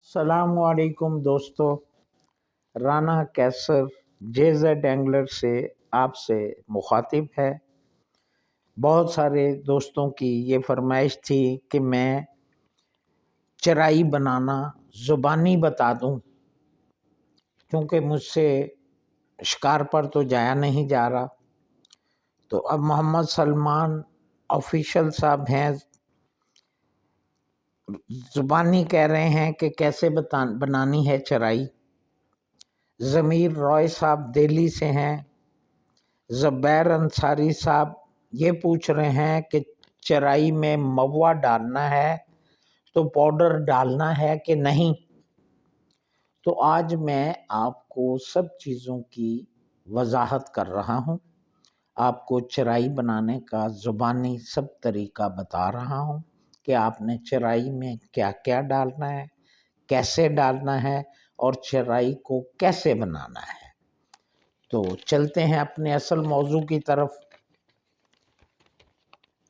السلام علیکم دوستو، رانا کیسر JZ اینگلر سے آپ سے مخاطب ہے۔ بہت سارے دوستوں کی یہ فرمائش تھی کہ میں چرائی بنانا زبانی بتا دوں، کیونکہ مجھ سے شکار پر تو جایا نہیں جا رہا۔ تو اب محمد سلمان آفیشل صاحب ہیں، زبانی کہہ رہے ہیں کہ کیسے بنانی ہے چرائی۔ ضمیر رائے صاحب دہلی سے ہیں۔ زبیر انصاری صاحب یہ پوچھ رہے ہیں کہ چرائی میں موا ڈالنا ہے تو پاؤڈر ڈالنا ہے کہ نہیں۔ تو آج میں آپ کو سب چیزوں کی وضاحت کر رہا ہوں، آپ کو چرائی بنانے کا زبانی سب طریقہ بتا رہا ہوں کہ آپ نے چرائی میں کیا کیا ڈالنا ہے، کیسے ڈالنا ہے اور چرائی کو کیسے بنانا ہے۔ تو چلتے ہیں اپنے اصل موضوع کی طرف۔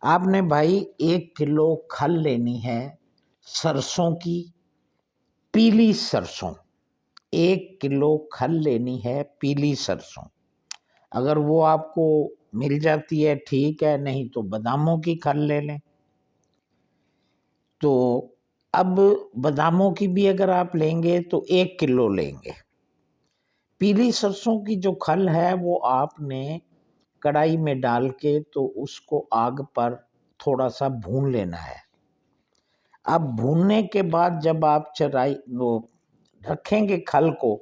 آپ نے بھائی 1 کلو کھل لینی ہے سرسوں کی، پیلی سرسوں۔ 1 کلو کھل لینی ہے پیلی سرسوں۔ اگر وہ آپ کو مل جاتی ہے ٹھیک ہے، نہیں تو باداموں کی کھل لے لیں۔ تو اب باداموں کی بھی اگر آپ لیں گے تو 1 کلو لیں گے۔ پیلی سرسوں کی جو کھل ہے وہ آپ نے کڑائی میں ڈال کے تو اس کو آگ پر تھوڑا سا بھون لینا ہے۔ اب بھوننے کے بعد جب آپ چرائی وہ رکھیں گے کھل کو،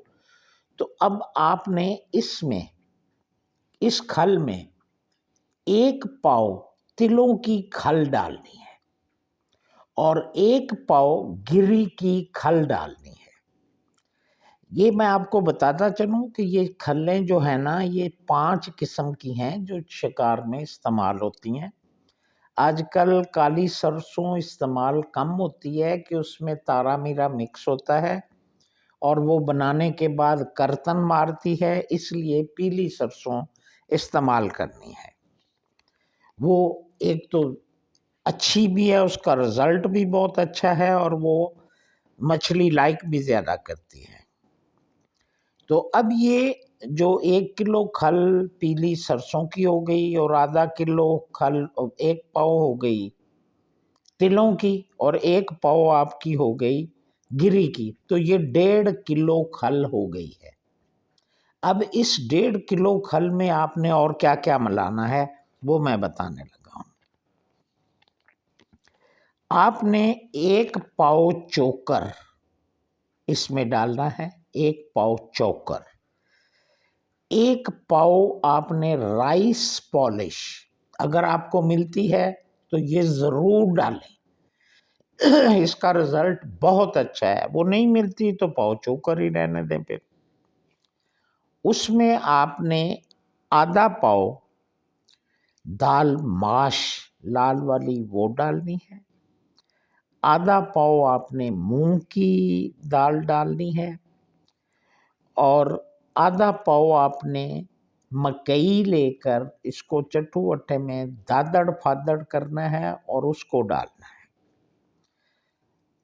تو اب آپ نے اس کھل میں 1 پاؤ تلوں کی کھل ڈالنی ہے اور 1 پاؤ گری کی کھل ڈالنی ہے۔ یہ میں آپ کو بتاتا چلوں کہ یہ کھلیں جو ہیں نا، یہ 5 قسم کی ہیں جو شکار میں استعمال ہوتی ہیں۔ آج کل کالی سرسوں استعمال کم ہوتی ہے کہ اس میں تارا میرا مکس ہوتا ہے اور وہ بنانے کے بعد کرتن مارتی ہے، اس لیے پیلی سرسوں استعمال کرنی ہے۔ وہ ایک تو اچھی بھی ہے، اس کا رزلٹ بھی بہت اچھا ہے اور وہ مچھلی لائک بھی زیادہ کرتی ہے۔ تو اب یہ جو 1 کلو کھل پیلی سرسوں کی ہو گئی اور آدھا کلو کھل 1 پاؤ ہو گئی تلوں کی اور 1 پاؤ آپ کی ہو گئی گری کی، تو یہ 1.5 کلو کھل ہو گئی ہے۔ اب اس 1.5 کلو کھل میں آپ نے اور کیا کیا ملانا ہے وہ میں بتانے لگا ہوں۔ آپ نے 1 پاؤ چوکر اس میں ڈالنا ہے، 1 پاؤ چوکر۔ 1 پاؤ آپ نے رائس پالش، اگر آپ کو ملتی ہے تو یہ ضرور ڈالیں، اس کا رزلٹ بہت اچھا ہے۔ وہ نہیں ملتی تو پاؤ چوکر ہی رہنے دیں پھر۔ اس میں آپ نے آدھا پاؤ دال ماش لال والی وہ ڈالنی ہے، آدھا پاؤ آپ نے مونگ کی دال ڈالنی ہے اور آدھا پاؤ آپ نے مکئی لے کر اس کو چٹو اٹھے میں دادڑ پھادڑ کرنا ہے اور اس کو ڈالنا ہے۔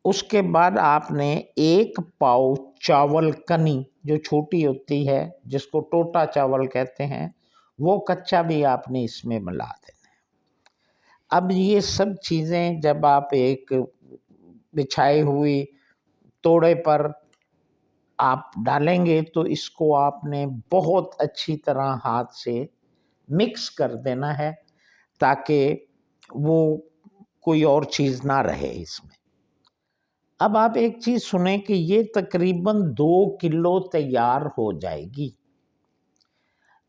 اس کے بعد آپ نے 1 پاؤ چاول کنی جو چھوٹی ہوتی ہے جس کو ٹوٹا چاول کہتے ہیں، وہ کچا بھی آپ نے اس میں ملا دینا ہے۔ اب یہ سب چیزیں جب آپ ایک بچھائی ہوئی توڑے پر آپ ڈالیں گے تو اس کو آپ نے بہت اچھی طرح ہاتھ سے مکس کر دینا ہے تاکہ وہ کوئی اور چیز نہ رہے اس میں۔ اب آپ ایک چیز سنیں کہ یہ تقریباً 2 کلو تیار ہو جائے گی۔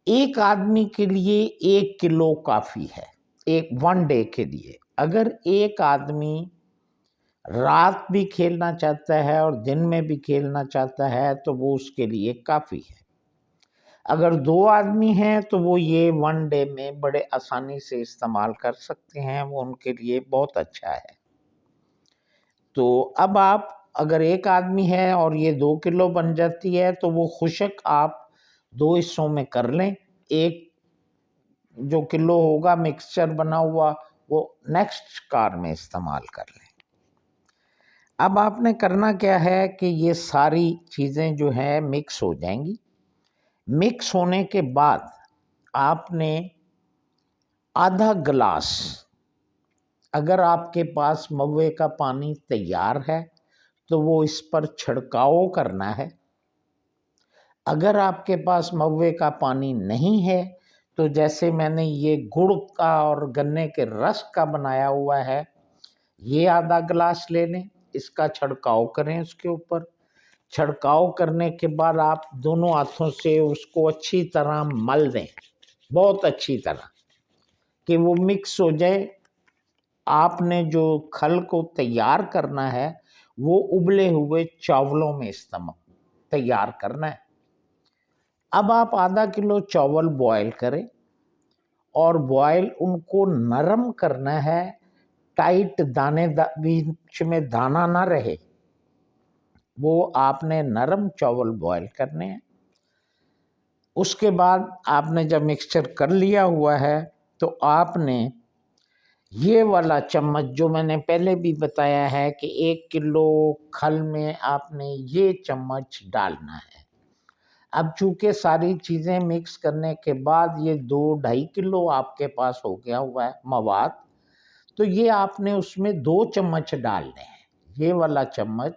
ایک آدمی کے لیے 1 کلو کافی ہے، 1 ڈے کے لیے۔ اگر ایک آدمی رات بھی کھیلنا چاہتا ہے اور دن میں بھی کھیلنا چاہتا ہے تو وہ اس کے لیے کافی ہے۔ اگر 2 آدمی ہیں تو وہ یہ 1 ڈے میں بڑے آسانی سے استعمال کر سکتے ہیں، وہ ان کے لیے بہت اچھا ہے۔ تو اب آپ اگر ایک آدمی ہے اور یہ 2 کلو بن جاتی ہے تو وہ خشک آپ 2 حصوں میں کر لیں، 1 جو کلو ہوگا مکسچر بنا ہوا وہ نیکسٹ کار میں استعمال کر لیں۔ اب آپ نے کرنا کیا ہے کہ یہ ساری چیزیں جو ہیں مکس ہو جائیں گی. مکس ہونے کے بعد آپ نے آدھا گلاس، اگر آپ کے پاس موے کا پانی تیار ہے تو وہ اس پر چھڑکاؤ کرنا ہے. اگر آپ کے پاس موے کا پانی نہیں ہے تو جیسے میں نے یہ گڑ کا اور گنے کے رس کا بنایا ہوا ہے، یہ آدھا گلاس لے لیں، اس کا چھڑکاؤ کریں. اس کے اوپر چھڑکاؤ کرنے کے بعد آپ دونوں ہاتھوں سے اس کو اچھی طرح مل دیں، بہت اچھی طرح کہ وہ مکس ہو جائے. آپ نے جو کھل کو تیار کرنا ہے وہ ابلے ہوئے چاولوں میں تیار کرنا ہے. اب آپ آدھا کلو چاول بوائل کریں اور بوائل ان کو نرم کرنا ہے، ٹائٹ دانے بیچ میں دانہ نہ رہے، وہ آپ نے نرم چاول بوائل کرنے ہیں. اس کے بعد آپ نے جب مکسچر کر لیا ہوا ہے تو آپ نے یہ والا چمچ جو میں نے پہلے بھی بتایا ہے کہ 1 کلو کھل میں آپ نے یہ چمچ ڈالنا ہے. اب چونکہ ساری چیزیں مکس کرنے کے بعد یہ 2-2.5 کلو آپ کے پاس ہو گیا ہوا ہے مواد، تو یہ آپ نے اس میں 2 چمچ ڈالنے ہیں. یہ والا چمچ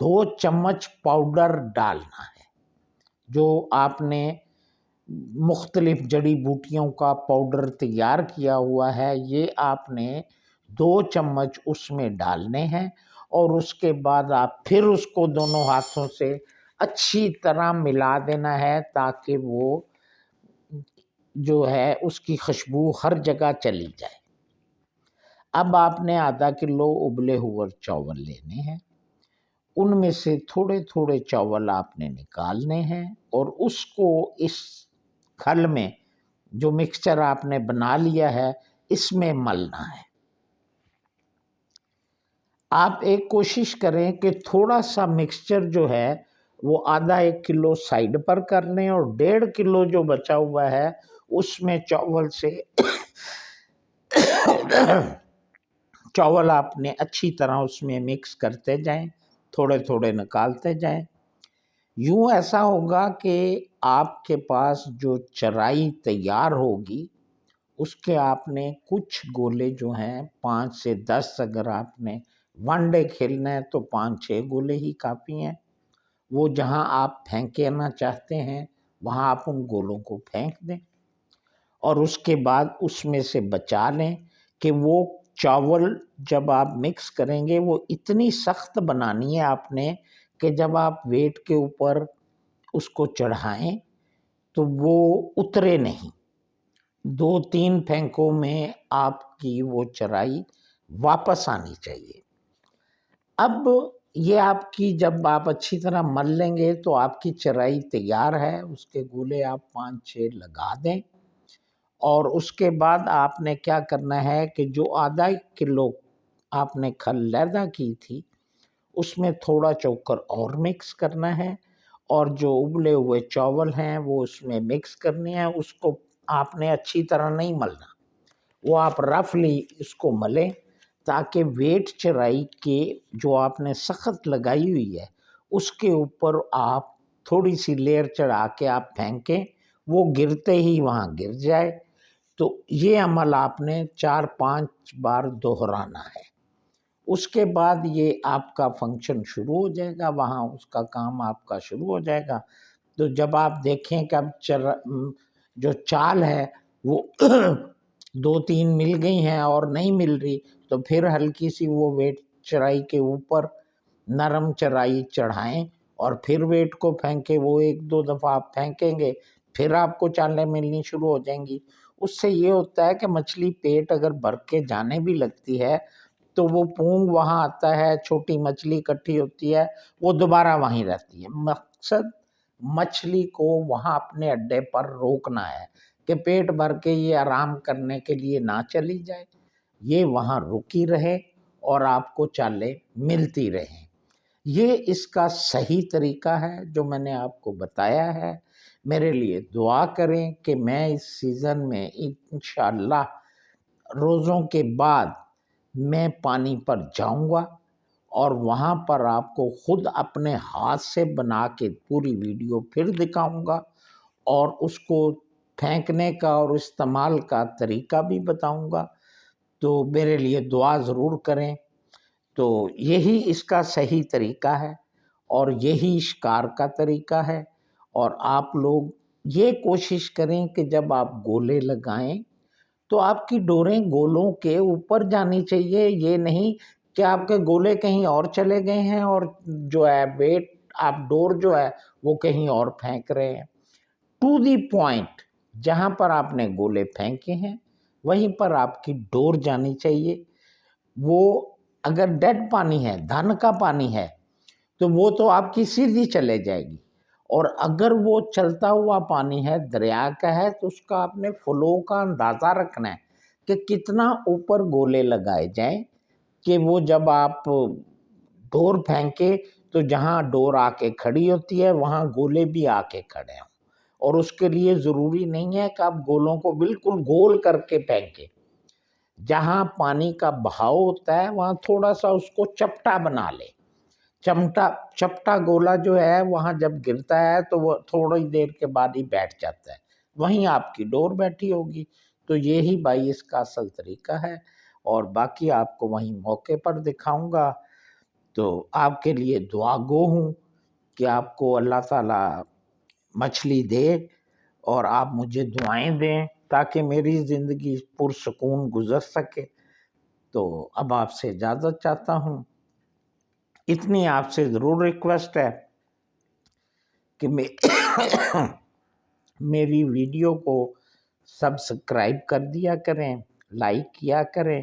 2 چمچ پاؤڈر ڈالنا ہے، جو آپ نے مختلف جڑی بوٹیوں کا پاؤڈر تیار کیا ہوا ہے، یہ آپ نے 2 چمچ اس میں ڈالنے ہیں. اور اس کے بعد آپ پھر اس کو دونوں ہاتھوں سے اچھی طرح ملا دینا ہے تاکہ وہ جو ہے اس کی خوشبو ہر جگہ چلی جائے. اب آپ نے آدھا کلو ابلے ہوئے چاول لینے ہیں، ان میں سے تھوڑے تھوڑے چاول آپ نے نکالنے ہیں اور اس کو اس کھل میں جو مکسچر آپ نے بنا لیا ہے اس میں ملنا ہے. آپ ایک کوشش کریں کہ تھوڑا سا مکسچر جو ہے وہ آدھا 1 کلو سائیڈ پر کر لیں اور 1.5 کلو جو بچا ہوا ہے اس میں چاول سے چاول آپ نے اچھی طرح اس میں مکس کرتے جائیں، تھوڑے تھوڑے نکالتے جائیں. یوں ایسا ہوگا کہ آپ کے پاس جو چرائی تیار ہوگی اس کے آپ نے کچھ گولے جو ہیں 5 سے 10، اگر آپ نے 1 ڈے کھیلنا ہے تو 5-6 گولے ہی کافی ہیں. وہ جہاں آپ پھینکنا چاہتے ہیں وہاں آپ ان گولوں کو پھینک دیں اور اس کے بعد اس میں سے بچا لیں کہ وہ چاول جب آپ مکس کریں گے وہ اتنی سخت بنانی ہے آپ نے کہ جب آپ ویٹ کے اوپر اس کو چڑھائیں تو وہ اترے نہیں. 2-3 پھینکوں میں آپ کی وہ چرائی واپس آنی چاہیے. اب یہ آپ کی جب آپ اچھی طرح مل لیں گے تو آپ کی چرائی تیار ہے. اس کے گولے آپ 5-6 لگا دیں اور اس کے بعد آپ نے کیا کرنا ہے کہ جو آدھا کلو آپ نے کھل لیدا کی تھی اس میں تھوڑا چوکر اور مکس کرنا ہے اور جو ابلے ہوئے چاول ہیں وہ اس میں مکس کرنے ہیں. اس کو آپ نے اچھی طرح نہیں ملنا، وہ آپ رفلی اس کو ملیں تاکہ ویٹ چرائی کے جو آپ نے سخت لگائی ہوئی ہے اس کے اوپر آپ تھوڑی سی لیئر چڑھا کے آپ پھینکیں، وہ گرتے ہی وہاں گر جائے. تو یہ عمل آپ نے 4-5 بار دہرانا ہے. اس کے بعد یہ آپ کا فنکشن شروع ہو جائے گا، وہاں اس کا کام آپ کا شروع ہو جائے گا. تو جب آپ دیکھیں کہ اب جو چال ہے وہ 2-3 مل گئی ہیں اور نہیں مل رہی تو پھر ہلکی سی وہ ویٹ چرائی کے اوپر نرم چرائی چڑھائیں اور پھر ویٹ کو پھینکیں. وہ 1-2 دفعہ آپ پھینکیں گے پھر آپ کو چالیں ملنی شروع ہو جائیں گی. اس سے یہ ہوتا ہے کہ مچھلی پیٹ اگر بھر کے جانے بھی لگتی ہے تو وہ پونگ وہاں آتا ہے، چھوٹی مچھلی اکٹھی ہوتی ہے، وہ دوبارہ وہیں رہتی ہے. مقصد مچھلی کو وہاں اپنے اڈے پر روکنا ہے کہ پیٹ بھر کے یہ آرام کرنے کے لیے نہ چلی جائے، یہ وہاں رکی رہے اور آپ کو چالیں ملتی رہیں. یہ اس کا صحیح طریقہ ہے جو میں نے آپ کو بتایا ہے. میرے لیے دعا کریں کہ میں اس سیزن میں انشاءاللہ روزوں کے بعد میں پانی پر جاؤں گا اور وہاں پر آپ کو خود اپنے ہاتھ سے بنا کے پوری ویڈیو پھر دکھاؤں گا، اور اس کو پھینکنے کا اور استعمال کا طریقہ بھی بتاؤں گا۔ تو میرے لیے دعا ضرور کریں۔ تو یہی اس کا صحیح طریقہ ہے، اور یہی شکار کا طریقہ ہے۔ اور آپ لوگ یہ کوشش کریں کہ جب آپ گولے لگائیں تو آپ کی ڈوریں گولوں کے اوپر جانی چاہیے، یہ نہیں کہ آپ کے گولے کہیں اور چلے گئے ہیں اور جو ہے ویٹ آپ ڈور جو ہے وہ کہیں اور پھینک رہے ہیں۔ ٹو دی پوائنٹ، جہاں پر آپ نے گولے پھینکے ہیں وہیں پر آپ کی ڈور جانی چاہیے۔ وہ اگر ڈیڈ پانی ہے، دھن کا پانی ہے، تو وہ تو آپ کی سیدھی چلے جائے گی، اور اگر وہ چلتا ہوا پانی ہے، دریا کا ہے، تو اس کا آپ نے فلو کا اندازہ رکھنا ہے کہ کتنا اوپر گولے لگائے جائیں کہ وہ جب آپ ڈور پھینکے تو جہاں ڈور آ کے کھڑی ہوتی ہے وہاں گولے بھی آ کے کھڑے ہوں۔ اور اس کے لیے ضروری نہیں ہے کہ آپ گولوں کو بالکل گول کر کے پھینکیں، جہاں پانی کا بہاؤ ہوتا ہے وہاں تھوڑا سا اس کو چپٹا بنا لے۔ چپٹا گولا جو ہے وہاں جب گرتا ہے تو وہ تھوڑی دیر کے بعد ہی بیٹھ جاتا ہے، وہیں آپ کی ڈور بیٹھی ہوگی۔ تو یہی بھائی اس کا اصل طریقہ ہے، اور باقی آپ کو وہیں موقع پر دکھاؤں گا۔ تو آپ کے لیے دعا گو ہوں کہ آپ کو اللہ تعالیٰ مچھلی دے، اور آپ مجھے دعائیں دیں تاکہ میری زندگی پرسکون گزر سکے۔ تو اب آپ سے اجازت چاہتا ہوں۔ اتنی آپ سے ضرور ریکویسٹ ہے کہ میری ویڈیو کو سبسکرائب کر دیا کریں، لائک کیا کریں،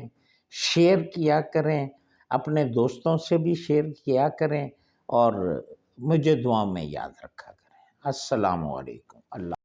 شیئر کیا کریں، اپنے دوستوں سے بھی شیئر کیا کریں، اور مجھے دعا میں یاد رکھا کریں۔ السلام علیکم۔ اللہ